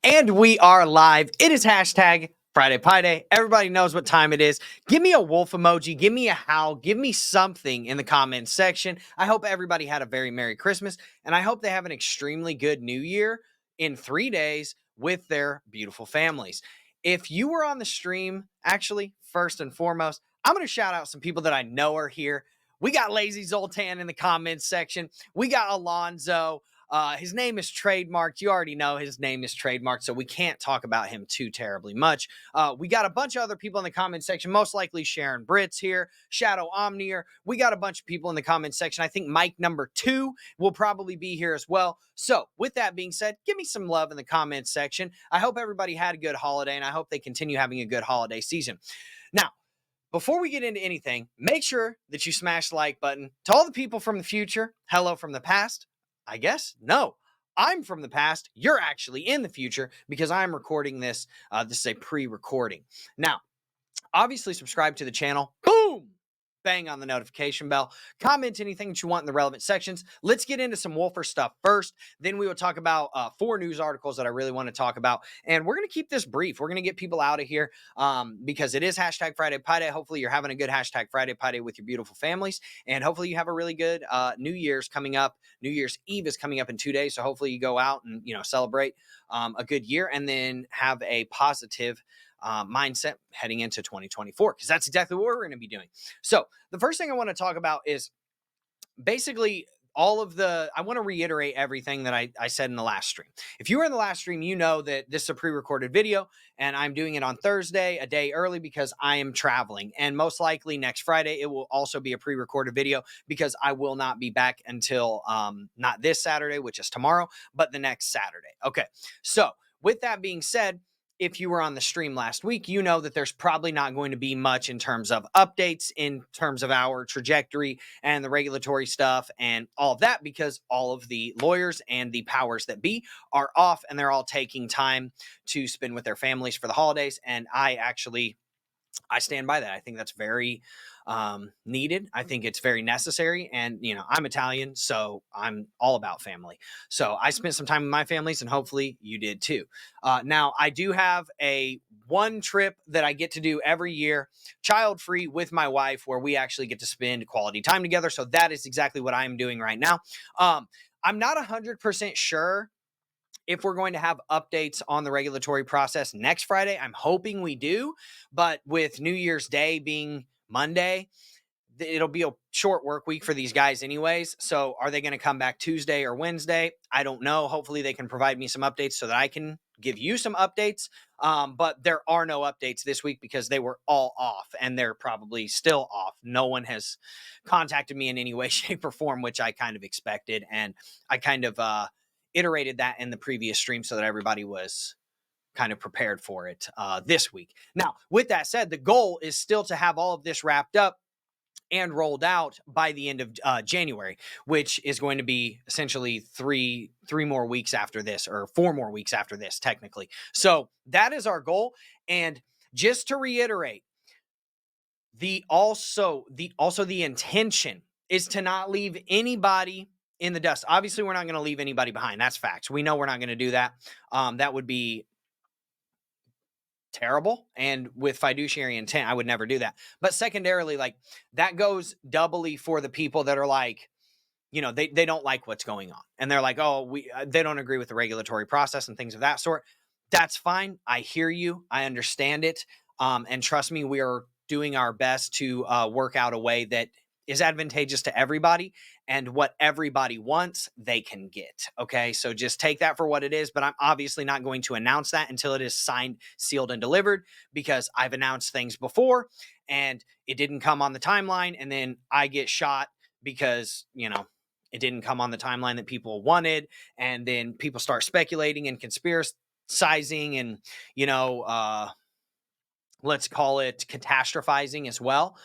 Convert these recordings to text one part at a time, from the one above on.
And we are live. It is hashtag Friday Pie Day. Everybody knows what time it is. Give me a wolf emoji. Give me a howl. Give me something in the comments section. I hope everybody had a very Merry Christmas. And I hope they have an extremely good New Year in 3 days with their beautiful families. If you were on the stream, actually, first and foremost, I'm going to shout out some people that I know are here. We got Lazy Zoltan in the comments section. We got Alonzo. His name is trademarked. You already know his name is trademarked, so we can't talk about him too terribly much. We got a bunch of other people in the comment section, most likely Sharon Britt's here, Shadow Omnier. We got a bunch of people in the comment section. I think Mike number 2 will probably be here as well. So with that being said, give me some love in the comment section. I hope everybody had a good holiday, and I hope they continue having a good holiday season. Now, before we get into anything, make sure that you smash the like button. To all the people from the future, hello from the past. I guess? No. I'm from the past. You're actually in the future because I'm recording this. This is a pre-recording. Now, obviously subscribe to the channel. Boom! Bang on the notification bell. Comment anything that you want in the relevant sections. Let's get into some Wolfer stuff first. Then we will talk about 4 news articles that I really want to talk about. And we're going to keep this brief. We're going to get people out of here because it is hashtag Friday Pie Day. Hopefully you're having a good hashtag Friday Pie Day with your beautiful families. And hopefully you have a really good New Year's coming up. New Year's Eve is coming up in 2 days. So hopefully you go out and, celebrate a good year and then have a positive mindset heading into 2024, because that's exactly what we're going to be doing. So the first thing I want to talk about is basically I want to reiterate everything that I said in the last stream. If you were in the last stream, you know that this is a pre-recorded video and I'm doing it on Thursday, a day early, because I am traveling. And most likely next Friday, it will also be a pre-recorded video because I will not be back until not this Saturday, which is tomorrow, but the next Saturday. Okay. So with that being said, if you were on the stream last week, you know that there's probably not going to be much in terms of updates, in terms of our trajectory and the regulatory stuff and all of that, because all of the lawyers and the powers that be are off and they're all taking time to spend with their families for the holidays. And I stand by that. I think that's very needed. I think it's very necessary. And, I'm Italian, so I'm all about family. So I spent some time with my families and hopefully you did too. Now, I do have one trip that I get to do every year, child-free, with my wife, where we actually get to spend quality time together. So that is exactly what I'm doing right now. I'm not 100% sure if we're going to have updates on the regulatory process next Friday. I'm hoping we do, but with New Year's Day being Monday, it'll be a short work week for these guys anyways. So are they going to come back Tuesday or Wednesday? I don't know. Hopefully they can provide me some updates so that I can give you some updates. But there are no updates this week because they were all off and they're probably still off. No one has contacted me in any way, shape, or form, which I kind of expected. And I kind of iterated that in the previous stream so that everybody was kind of prepared for it this week. Now, with that said, the goal is still to have all of this wrapped up and rolled out by the end of January, which is going to be essentially three more weeks after this, or 4 more weeks after this, technically. So that is our goal. And just to reiterate, the intention is to not leave anybody in the dust. Obviously, we're not going to leave anybody behind. That's facts. We know we're not going to do that. That would be terrible. And with fiduciary intent, I would never do that. But secondarily, that goes doubly for the people that are they don't like what's going on. And they're like, they don't agree with the regulatory process and things of that sort. That's fine. I hear you. I understand it. And trust me, we are doing our best to work out a way that is advantageous to everybody, and what everybody wants, they can get. Okay. So just take that for what it is, but I'm obviously not going to announce that until it is signed, sealed, and delivered, because I've announced things before and it didn't come on the timeline. And then I get shot because, it didn't come on the timeline that people wanted. And then people start speculating and conspiracizing and, let's call it catastrophizing as well.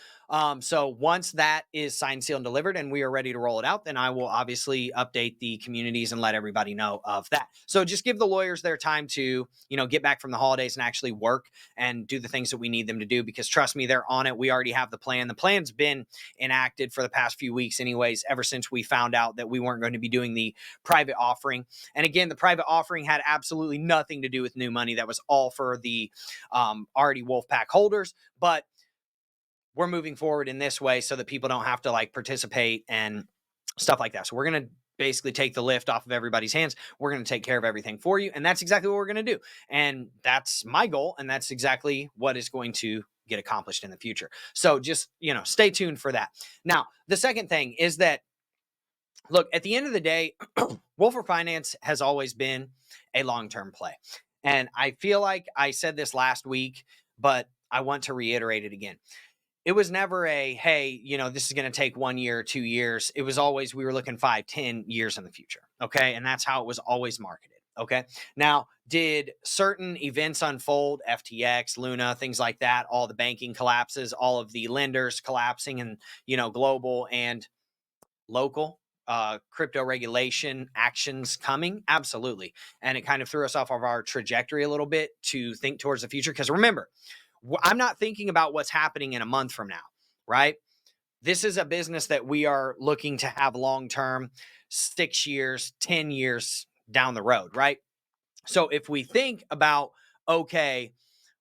So once that is signed, sealed, and delivered, and we are ready to roll it out, then I will obviously update the communities and let everybody know of that. So just give the lawyers their time to, get back from the holidays and actually work and do the things that we need them to do, because trust me, they're on it. We already have the plan. The plan's been enacted for the past few weeks anyways, ever since we found out that we weren't going to be doing the private offering. And again, the private offering had absolutely nothing to do with new money. That was all for the already Wolfpack holders. But we're moving forward in this way so that people don't have to participate and stuff like that. So we're going to basically take the lift off of everybody's hands. We're going to take care of everything for you. And that's exactly what we're going to do. And that's my goal. And that's exactly what is going to get accomplished in the future. So just, stay tuned for that. Now, the second thing is that, look, at the end of the day, Wolfer Finance has always been a long-term play. And I feel like I said this last week, but I want to reiterate it again. It was never a, hey, this is going to take 1 year, 2 years. It was always, we were looking 5, 10 years in the future. Okay. And that's how it was always marketed. Okay. Now, did certain events unfold, FTX, Luna, things like that, all the banking collapses, all of the lenders collapsing, and, global and local crypto regulation actions coming? Absolutely. And it kind of threw us off of our trajectory a little bit to think towards the future. Because remember, I'm not thinking about what's happening in a month from now, right? This is a business that we are looking to have long-term, 6 years, 10 years down the road, right? So if we think about, okay,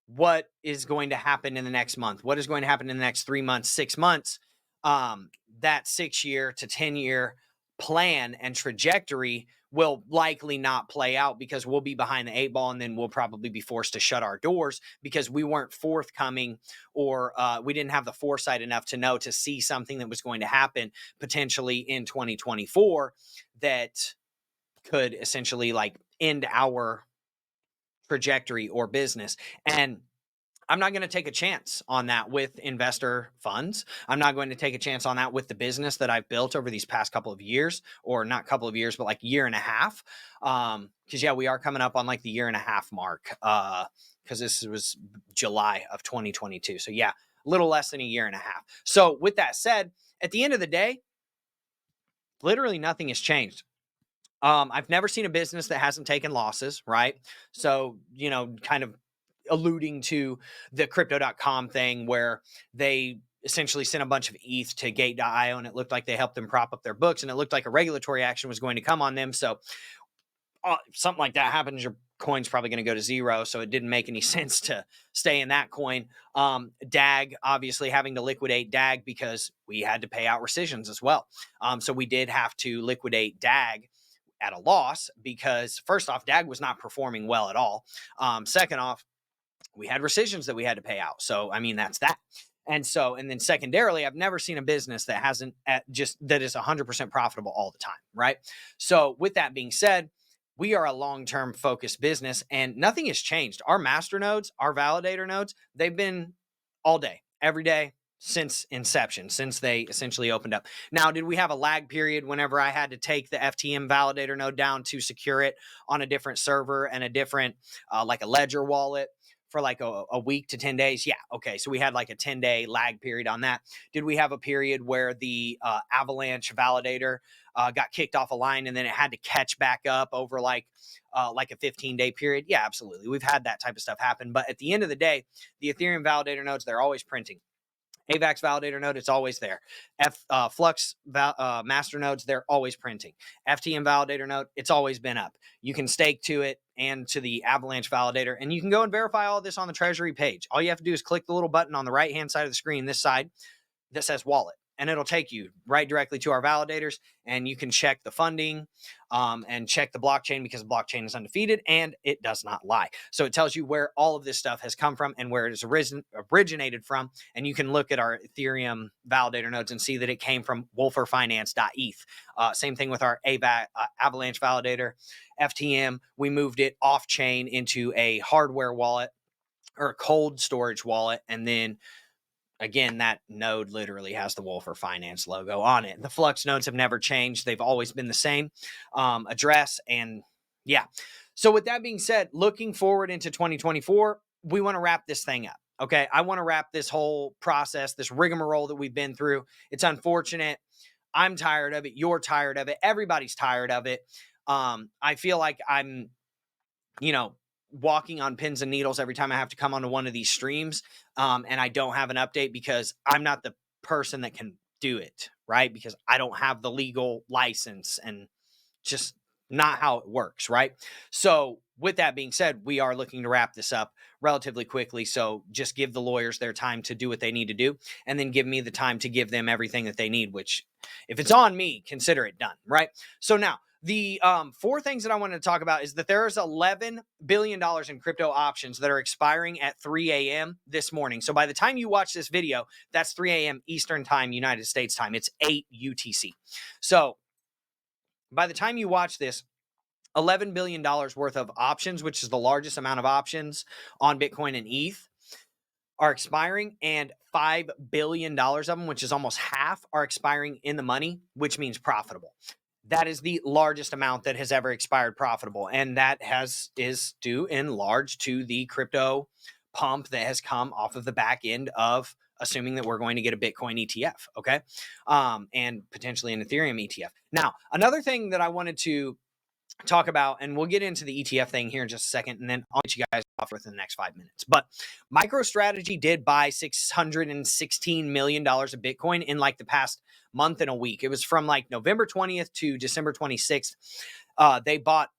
what is going to happen in the next month? What is going to happen in the next 3 months, 6 months? That 6-year to 10-year plan and trajectory will likely not play out, because we'll be behind the 8 ball, and then we'll probably be forced to shut our doors because we weren't forthcoming, or we didn't have the foresight enough to see something that was going to happen potentially in 2024 that could essentially end our trajectory or business. And I'm not going to take a chance on that with investor funds. I'm not going to take a chance on that with the business that I've built over these past couple of years, or not couple of years, but year and a half. Because we are coming up on the year and a half mark, because this was July of 2022. So a little less than a year and a half. So with that said, at the end of the day, literally nothing has changed. I've never seen a business that hasn't taken losses, right? So, kind of alluding to the crypto.com thing where they essentially sent a bunch of ETH to gate.io, and it looked like they helped them prop up their books, and it looked like a regulatory action was going to come on them. So something like that happens, your coin's probably going to go to zero. So it didn't make any sense to stay in that coin. DAG, obviously having to liquidate DAG because we had to pay out rescissions as well. So we did have to liquidate DAG at a loss, because first off, DAG was not performing well at all. Second off, we had rescissions that we had to pay out. So, that's that. And then secondarily, I've never seen a business that hasn't that is 100% profitable all the time. Right. So with that being said, we are a long-term focused business, and nothing has changed. Our master nodes, our validator nodes, they've been all day, every day since inception, since they essentially opened up. Now, did we have a lag period whenever I had to take the FTM validator node down to secure it on a different server and a different, a Ledger wallet for a week to 10 days? Yeah. Okay. So we had a 10-day lag period on that. Did we have a period where the Avalanche validator got kicked off a line, and then it had to catch back up over a 15-day period? Yeah, absolutely. We've had that type of stuff happen. But at the end of the day, the Ethereum validator nodes, they're always printing. AVAX validator node, it's always there. Flux master nodes, they're always printing. FTM validator node, it's always been up. You can stake to it and to the Avalanche validator, and you can go and verify all this on the Treasury page. All you have to do is click the little button on the right-hand side of the screen, this side, that says wallet, and it'll take you right directly to our validators, and you can check the funding and check the blockchain, because the blockchain is undefeated and it does not lie. So it tells you where all of this stuff has come from and where it has originated from. And you can look at our Ethereum validator nodes and see that it came from wolferfinance.eth. Same thing with our Avalanche validator, FTM. We moved it off chain into a hardware wallet, or a cold storage wallet, and then again, that node literally has the Wolfer Finance logo on it. The Flux nodes have never changed. They've always been the same address. And yeah. So with that being said, looking forward into 2024, we want to wrap this thing up. Okay. I want to wrap this whole process, this rigmarole that we've been through. It's unfortunate. I'm tired of it. You're tired of it. Everybody's tired of it. I feel like I'm, walking on pins and needles every time I have to come onto one of these streams. And I don't have an update because I'm not the person that can do it, right? Because I don't have the legal license and just not how it works, right? So, with that being said, we are looking to wrap this up relatively quickly. So, just give the lawyers their time to do what they need to do, and then give me the time to give them everything that they need, which, if it's on me, consider it done, right? So, now, the four things that I wanted to talk about is that there is $11 billion in crypto options that are expiring at 3 a.m. this morning. So, by the time you watch this video, that's 3 a.m. Eastern Time, United States time. It's 8 UTC. So, by the time you watch this, $11 billion worth of options, which is the largest amount of options on Bitcoin and ETH, are expiring, and $5 billion of them, which is almost half, are expiring in the money, which means profitable. That is the largest amount that has ever expired profitable. And that is due in large to the crypto pump that has come off of the back end of assuming that we're going to get a Bitcoin ETF, okay? And potentially an Ethereum ETF. Now, another thing that I wanted to talk about, and we'll get into the ETF thing here in just a second, and then I'll get you guys off within the next 5 minutes. But MicroStrategy did buy $616 million of Bitcoin in like the past month and a week. It was from like November 20th to December 26th. They bought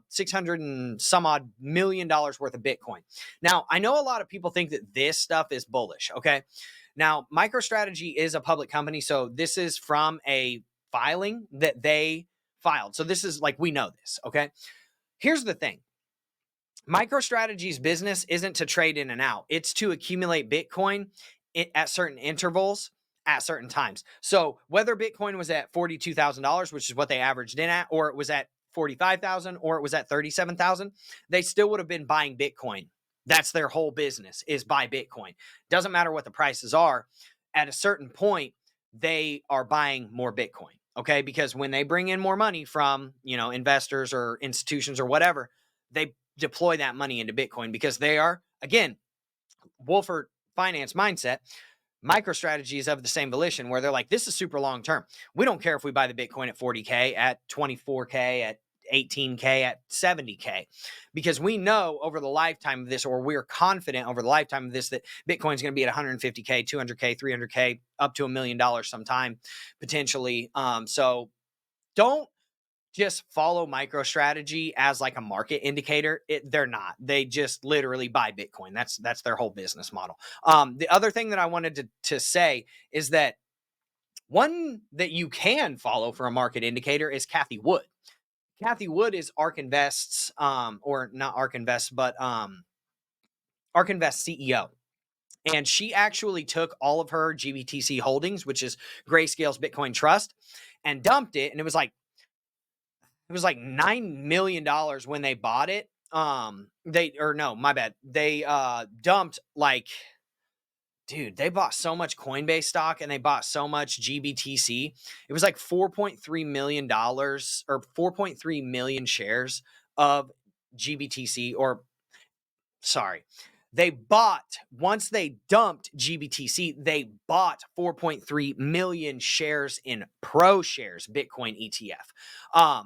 600 and some odd million dollars worth of Bitcoin. Now, I know a lot of people think that this stuff is bullish, okay? Now, MicroStrategy is a public company, so this is from a filing that they filed. So this is like, we know this, okay? Here's the thing. MicroStrategy's business isn't to trade in and out. It's to accumulate Bitcoin at certain intervals at certain times. So whether Bitcoin was at $42,000, which is what they averaged in at, or it was at 45,000, or it was at 37,000, they still would have been buying Bitcoin. That's their whole business, is buy Bitcoin. Doesn't matter what the prices are. At a certain point, they are buying more Bitcoin. Okay. Because when they bring in more money from, investors or institutions or whatever, they deploy that money into Bitcoin because they are, again, Wolford finance mindset. MicroStrategy is of the same volition where they're like, this is super long term. We don't care if we buy the Bitcoin at 40K, at 24K, at 18K, at 70K, because we know over the lifetime of this, or we're confident over the lifetime of this, that Bitcoin is going to be at 150K, 200K, 300K, up to $1 million sometime potentially. So don't just follow MicroStrategy as like a market indicator. They're not. They just literally buy Bitcoin. That's their whole business model. The other thing that I wanted to say is that one that you can follow for a market indicator is Cathy Wood. Cathy Wood is ARK Invest's, or not ARK Invest, but ARK Invest CEO. And she actually took all of her GBTC holdings, which is Grayscale's Bitcoin Trust, and dumped it. And it was like $9 million when they bought it. They dumped like, dude, they bought so much Coinbase stock and they bought so much GBTC. It was like $4.3 million or 4.3 million shares of GBTC, or sorry. Once they dumped GBTC, they bought 4.3 million shares in ProShares Bitcoin ETF.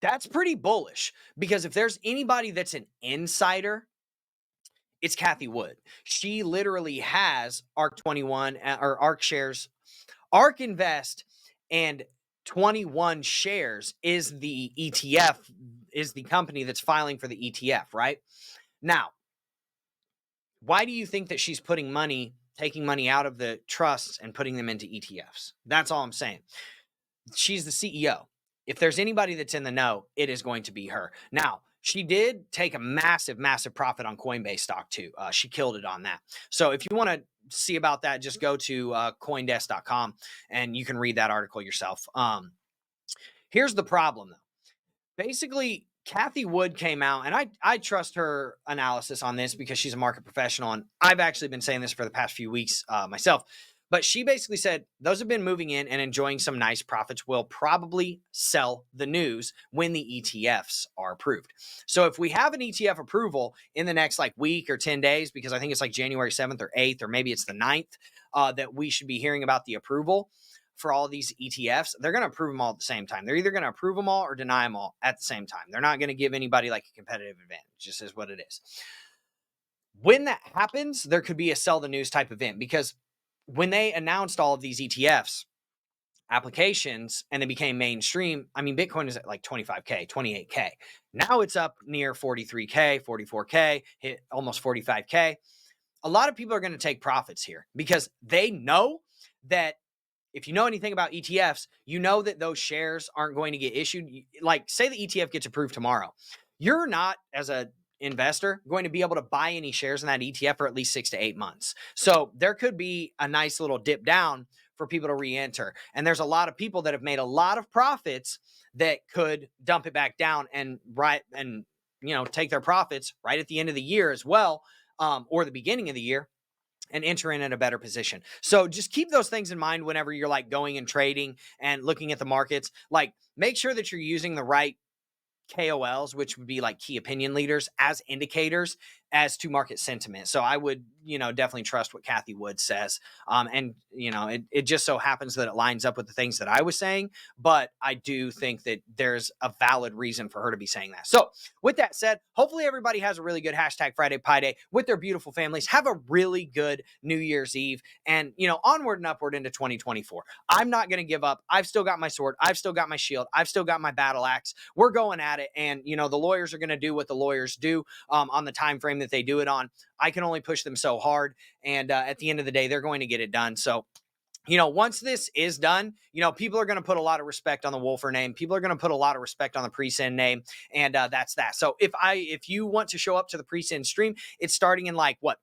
That's pretty bullish, because if there's anybody that's an insider, it's Cathy Wood. She literally has ARK 21 or ARK shares, ARK Invest, and 21 shares is the ETF, is the company that's filing for the ETF, right? Now, why do you think that she's taking money out of the trusts and putting them into ETFs? That's all I'm saying. She's the CEO. If there's anybody that's in the know, it is going to be her. Now, she did take a massive, massive profit on Coinbase stock too. She killed it on that. So if you want to see about that, just go to coindesk.com and you can read that article yourself. Here's the problem though. Basically, Cathy Wood came out, and I trust her analysis on this because she's a market professional, and I've actually been saying this for the past few weeks myself. But she basically said those have been moving in and enjoying some nice profits will probably sell the news when the ETFs are approved. So if we have an ETF approval in the next like week or 10 days, because I think it's like January 7th or 8th, or maybe it's the 9th, that we should be hearing about the approval for all these ETFs, they're going to approve them all at the same time. They're either going to approve them all or deny them all at the same time. They're not going to give anybody like a competitive advantage. Just is what it is. When that happens, there could be a sell the news type event, because when they announced all of these ETFs applications and they became mainstream, I mean, Bitcoin is at like 25K, 28K. Now it's up near 43K, 44K, hit almost 45K. A lot of people are going to take profits here because they know that if you know anything about ETFs, you know that those shares aren't going to get issued. Like, say the ETF gets approved tomorrow. You're not, as a investor, going to be able to buy any shares in that ETF for at least 6 to 8 months. So there could be a nice little dip down for people to re-enter. And there's a lot of people that have made a lot of profits that could dump it back down and take their profits right at the end of the year as well, or the beginning of the year, and enter in a better position. So just keep those things in mind whenever you're like going and trading and looking at the markets. Like, make sure that you're using the right KOLs, which would be like key opinion leaders, as indicators as to market sentiment. So I would, definitely trust what Cathy Wood says. It just so happens that it lines up with the things that I was saying, but I do think that there's a valid reason for her to be saying that. So with that said, hopefully everybody has a really good hashtag Friday Pie Day with their beautiful families. Have a really good New Year's Eve, and, onward and upward into 2024. I'm not going to give up. I've still got my sword. I've still got my shield. I've still got my battle axe. We're going at it. And, the lawyers are going to do what the lawyers do on the time frame that they do it on. I can only push them so hard. And at the end of the day, they're going to get it done. So, once this is done, people are going to put a lot of respect on the Wolfer name. People are going to put a lot of respect on the Presend name. And that's that. So if you want to show up to the Presend stream, it's starting in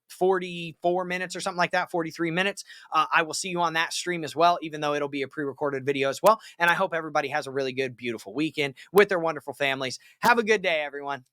44 minutes or something like that, 43 minutes. I will see you on that stream as well, even though it'll be a pre-recorded video as well. And I hope everybody has a really good, beautiful weekend with their wonderful families. Have a good day, everyone.